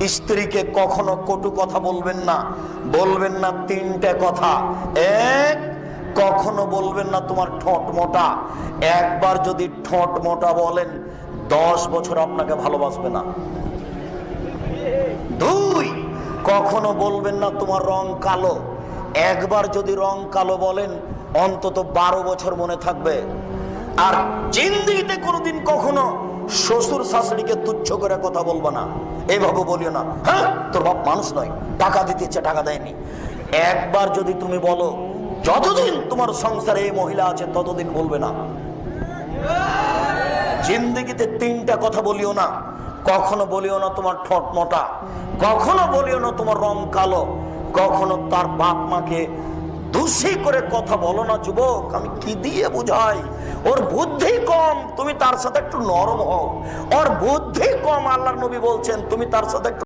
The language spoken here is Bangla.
স্ত্রীকে কখনো কটু কথা বলবেন না। বলবেন না তিনটে কথা। এক, কখনো বলবেন না তোমার ঠোঁট মোটা। একবার যদি ঠোঁট মোটা বলেন 10 বছর আপনাকে ভালোবাসবে না। দুই, কখনো বলবেন না তোমার রং কালো। একবার যদি রং কালো বলেন অন্তত 12 বছর মনে থাকবে। আর জিন্দেগিতে কোনোদিন কখনো শ্বশুর শাশুড়িকে তুচ্ছ করে কথা বলবো না। এইভাবে বলিও না, হ্যাঁ তোর বাপ মানুষ নয়, টাকা দিতেছে টাকা দেয়নি। একবার যদি তুমি বলো, যতদিন তোমার সংসারে এই মহিলা আছে ততদিন বলবে না। জিন্দেগিতে তিনটা কথা বলিও না। কখনো বলিও না তোমার ঠোঁট মোটা, কখনো বলিও না তোমার রং কালো, কখনো তার বাপ মাকে দোষী করে কথা বলো না। যুবক, আমি কি দিয়ে বুঝাই? ওর বুদ্ধি কম, তুমি তার সাথে একটু নরম হও। ওর বুদ্ধি কম, আল্লাহর নবী বলছেন তুমি তার সাথে একটু